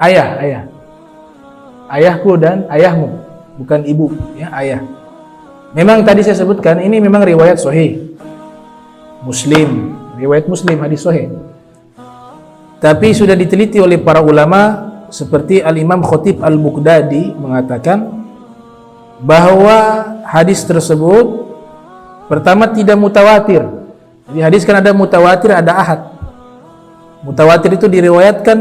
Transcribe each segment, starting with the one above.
ayah. Ayahku dan ayahmu, bukan ibu, ya, ayah. Memang tadi saya sebutkan ini memang riwayat sahih Muslim, riwayat Muslim, hadis sahih. Tapi sudah diteliti oleh para ulama seperti Al-Imam Khatib Al-Baghdadi mengatakan bahwa hadis tersebut pertama tidak mutawatir. Jadi hadis kan ada mutawatir, ada ahad. Mutawatir itu diriwayatkan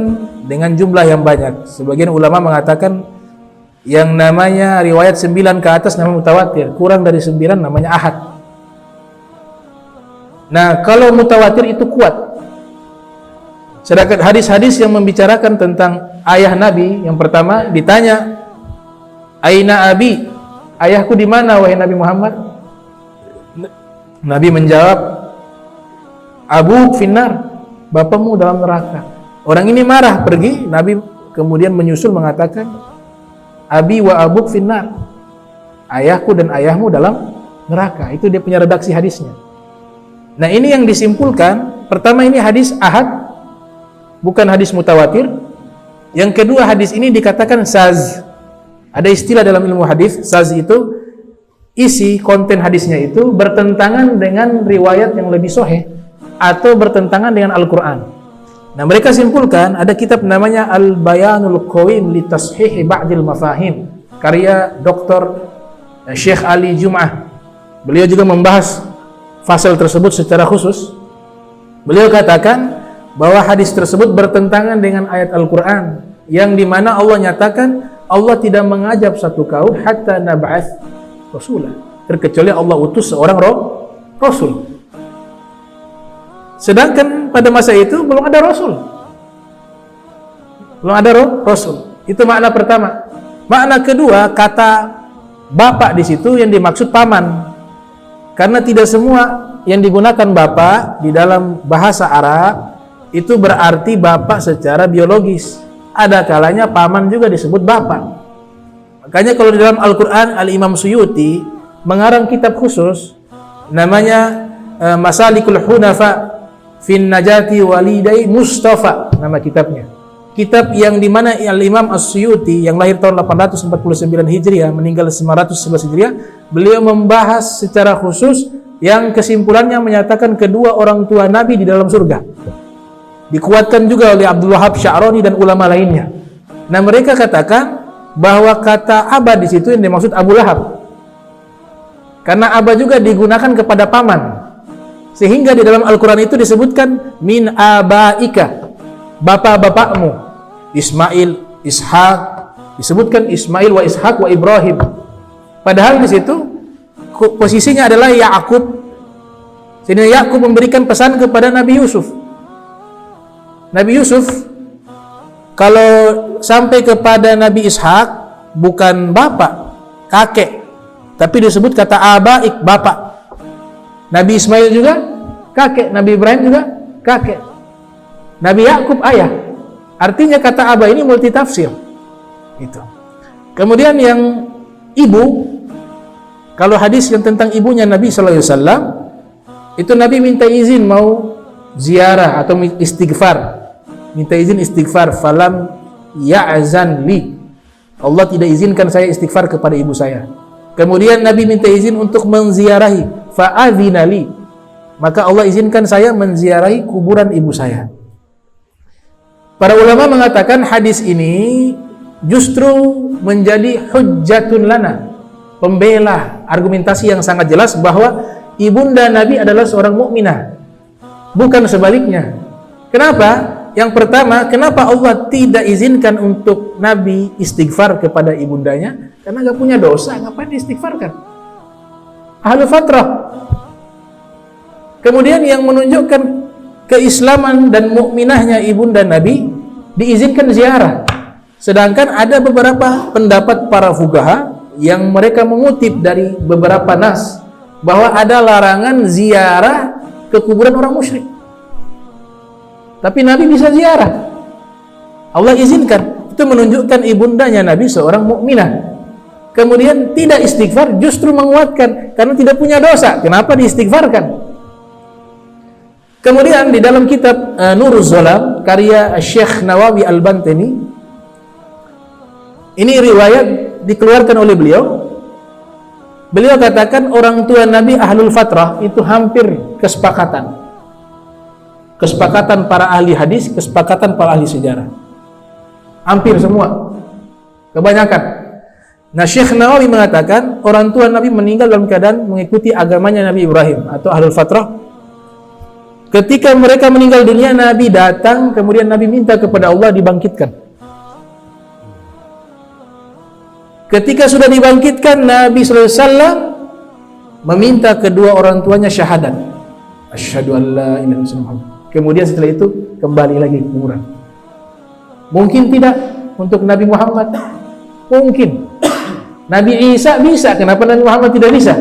dengan jumlah yang banyak. Sebagian ulama mengatakan yang namanya riwayat 9 ke atas namanya mutawatir, kurang dari 9 namanya ahad. Nah, kalau mutawatir itu kuat. Sedangkan hadis-hadis yang membicarakan tentang ayah Nabi, yang pertama ditanya, "Aina abi?" Ayahku di mana wahai Nabi Muhammad? Nabi menjawab, "Abu finnar." Bapakmu dalam neraka. Orang ini marah, pergi. Nabi kemudian menyusul mengatakan, "Abi wa abuk finnar." Ayahku dan ayahmu dalam neraka. Itu dia punya redaksi hadisnya. Nah, ini yang disimpulkan. Pertama, ini hadis ahad, bukan hadis mutawatir. Yang kedua, hadis ini dikatakan saz. Ada istilah dalam ilmu hadis, saz itu isi konten hadisnya itu bertentangan dengan riwayat yang lebih sahih atau bertentangan dengan Al-Quran. Nah, mereka simpulkan ada kitab namanya Al-Bayanul Qawim li Tashihi Ba'dil Mafahim, karya Dr. Syekh Ali Jum'ah. Beliau juga membahas fasal tersebut secara khusus. Beliau katakan bahwa hadis tersebut bertentangan dengan ayat Al-Quran yang dimana Allah nyatakan Allah tidak mengajab satu kaum hatta nab'ats rasulah, terkecuali Allah utus seorang rasul. Sedangkan pada masa itu belum ada rasul. Belum ada rasul. Itu makna pertama. Makna kedua, kata bapak di situ yang dimaksud paman. Karena tidak semua yang digunakan bapak di dalam bahasa Arab itu berarti bapak secara biologis. Ada kalanya paman juga disebut bapak. Makanya kalau di dalam Al-Quran, Al-Imam Suyuti mengarang kitab khusus namanya Masalikul Hunafa Fin Najati Walidai Mustafa, nama kitabnya. Kitab yang dimana Al-Imam As-Suyuti yang lahir tahun 849 Hijriah, meninggal 911 Hijriah, beliau membahas secara khusus yang kesimpulannya menyatakan kedua orang tua Nabi di dalam surga. Dikuatkan juga oleh Abdul Wahab Sya'rani dan ulama lainnya. Nah, mereka katakan bahwa kata Aba di situ yang dimaksud Abu Lahab. Karena Aba juga digunakan kepada paman. Sehingga di dalam Al-Quran itu disebutkan min abaika, bapak-bapakmu, Ismail, Ishak, disebutkan Ismail wa Ishak wa Ibrahim. Padahal di situ posisinya adalah Yakub. Sehingga Yakub memberikan pesan kepada Nabi Yusuf. Nabi Yusuf kalau sampai kepada Nabi Ishak bukan bapak, kakek, tapi disebut kata abaik, bapak. Nabi Ismail juga kakek, Nabi Ibrahim juga kakek, Nabi Yakub ayah. Artinya kata aba ini multi tafsir. Itu. Kemudian yang ibu, kalau hadis yang tentang ibunya Nabi sallallahu alaihi wasallam, itu Nabi minta izin mau ziarah atau istighfar. Minta izin istighfar, falam ya'zan li. Allah tidak izinkan saya istighfar kepada ibu saya. Kemudian Nabi minta izin untuk menziarahi, fa'adzina li. Maka Allah izinkan saya menziarahi kuburan ibu saya. Para ulama mengatakan hadis ini justru menjadi hujjatun lana, pembela, argumentasi yang sangat jelas bahwa ibunda Nabi adalah seorang mukminah, bukan sebaliknya. Kenapa? Yang pertama, kenapa Allah tidak izinkan untuk Nabi istighfar kepada ibundanya? Karena gak punya dosa, ngapain diistighfarkan? Ahlu fatrah. Kemudian yang menunjukkan keislaman dan mukminahnya ibunda Nabi, diizinkan ziarah. Sedangkan ada beberapa pendapat para fuqaha yang mereka mengutip dari beberapa nas bahwa ada larangan ziarah ke kuburan orang musyrik. Tapi Nabi bisa ziarah. Allah izinkan. Itu menunjukkan ibundanya Nabi seorang mukminah. Kemudian tidak istighfar justru menguatkan karena tidak punya dosa. Kenapa diistighfarkan? Kemudian di dalam kitab Nuruz Zolam karya Syekh Nawawi Al-Bantani Ini riwayat dikeluarkan oleh beliau. Beliau katakan orang tua Nabi ahlul fatrah itu hampir kesepakatan. Kesepakatan para ahli hadis, kesepakatan para ahli sejarah. Hampir semua. Kebanyakan. Nah, Syekh Nawawi mengatakan orang tua Nabi meninggal dalam keadaan mengikuti agamanya Nabi Ibrahim atau ahlul fatrah. Ketika mereka meninggal dunia, Nabi datang, kemudian Nabi minta kepada Allah dibangkitkan. Ketika sudah dibangkitkan, Nabi SAW meminta kedua orang tuanya syahadat. Asyhadu an la ilaha illallah. Kemudian setelah itu kembali lagi ke kuburan. Mungkin tidak untuk Nabi Muhammad? Mungkin. Nabi Isa bisa, kenapa Nabi Muhammad tidak bisa?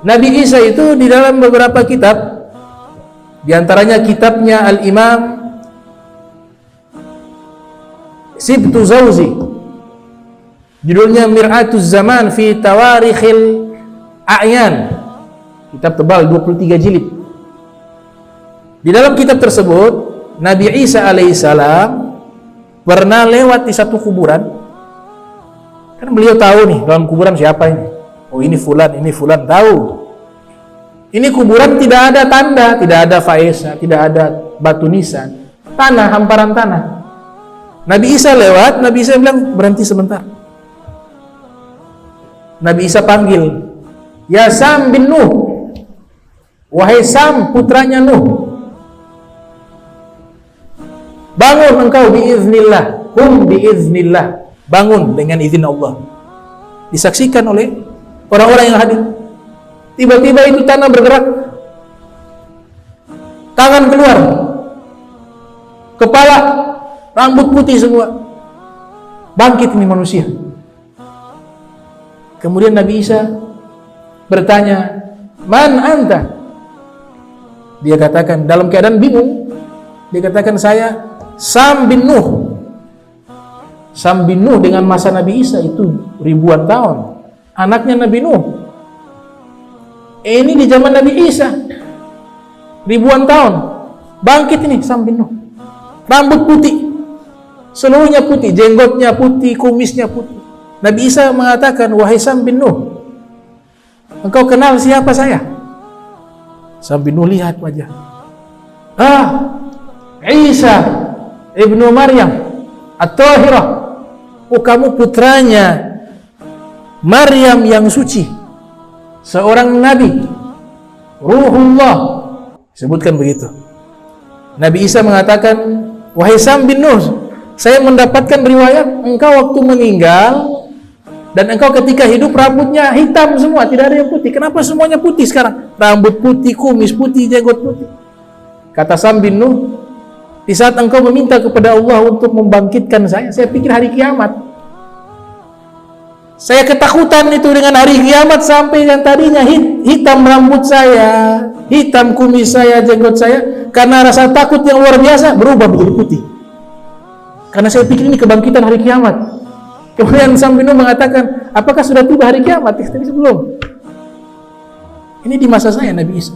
Nabi Isa itu di dalam beberapa kitab, di antaranya kitabnya Al-Imam Sibtu Zawzi, judulnya Mir'atuz Zaman fi Tawarikhil A'yan, kitab tebal 23 jilid. Di dalam kitab tersebut Nabi Isa alaihissalam pernah lewat di satu kuburan. Kan beliau tahu nih dalam kuburan siapa ini. Oh, ini fulan, tahu. Ini kuburan tidak ada tanda, tidak ada faesa, tidak ada batu nisan, tanah, hamparan tanah. Nabi Isa lewat, Nabi Isa bilang berhenti sebentar. Nabi Isa panggil, ya Sam bin Nuh, wahai Sam putranya Nuh, bangun engkau biiznillah, biiznillah, bangun dengan izin Allah. Disaksikan oleh orang-orang yang hadir. Tiba-tiba itu tanah bergerak, tangan keluar, kepala, rambut putih semua, bangkit ini manusia. Kemudian Nabi Isa bertanya, man anta? Dia katakan dalam keadaan bingung, dia katakan saya Sam bin Nuh. Sam bin Nuh dengan masa Nabi Isa itu ribuan tahun, anaknya Nabi Nuh. Ini di zaman Nabi Isa ribuan tahun, bangkit ini Sam bin Nuh, rambut putih, seluruhnya putih, jenggotnya putih, kumisnya putih. Nabi Isa mengatakan, wahai Sam bin Nuh, engkau kenal siapa saya? Sam bin Nuh lihat wajah, Isa ibnu Maryam at-Tahirah. Oh, kamu putranya Maryam yang suci, seorang nabi, Ruhullah, sebutkan begitu. Nabi Isa mengatakan, wahai Sam bin Nuh, saya mendapatkan riwayat engkau waktu meninggal dan engkau ketika hidup rambutnya hitam semua, tidak ada yang putih. Kenapa semuanya putih sekarang? Rambut putih, kumis putih, jenggot putih. Kata Sam bin Nuh, di saat engkau meminta kepada Allah untuk membangkitkan saya pikir hari kiamat. Saya ketakutan itu dengan hari kiamat, sampai yang tadinya hitam rambut saya, hitam kumis saya, jenggot saya, karena rasa takut yang luar biasa berubah menjadi putih. Karena saya pikir ini kebangkitan hari kiamat. Kemudian Sam bin Nuh mengatakan, apakah sudah tiba hari kiamat? Sebelum. Ini di masa saya Nabi Isa.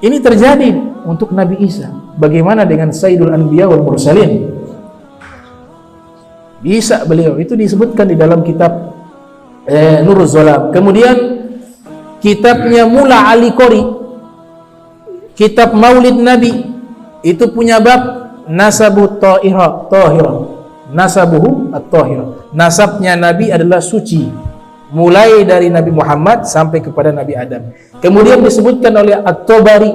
Ini terjadi untuk Nabi Isa. Bagaimana dengan Sayyidul Anbiya wal Mursalin? Bisa beliau, itu disebutkan di dalam kitab Nuruz Zolam. Kemudian kitabnya Mula Ali Qori, kitab Maulid Nabi, itu punya bab Nasabu Tahirah, Nasabuhu at-Tahirah. Nasabnya Nabi adalah suci, mulai dari Nabi Muhammad sampai kepada Nabi Adam. Kemudian disebutkan oleh At-Tabari,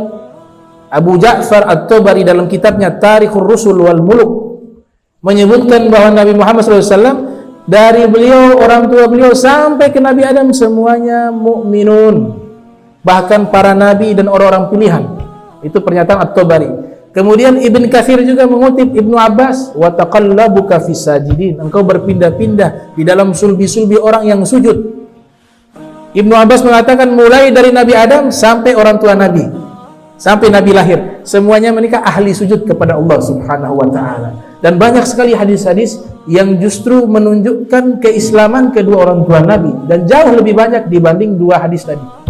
Abu Ja'far At-Tabari dalam kitabnya Tarikhur Rusul wal Muluk, menyebutkan bahwa Nabi Muhammad SAW dari beliau, orang tua beliau sampai ke Nabi Adam semuanya mukminun, bahkan para nabi dan orang-orang pilihan. Itu pernyataan At-Tabari. Kemudian Ibn Katsir juga mengutip Ibnu Abbas, wa taqallabuka fis sajidin, engkau berpindah-pindah di dalam sulbi-sulbi orang yang sujud. Ibnu Abbas mengatakan mulai dari Nabi Adam sampai orang tua Nabi, sampai Nabi lahir, semuanya mereka ahli sujud kepada Allah Subhanahu wa taala. Dan banyak sekali hadis-hadis yang justru menunjukkan keislaman kedua orang tua Nabi, dan jauh lebih banyak dibanding dua hadis tadi.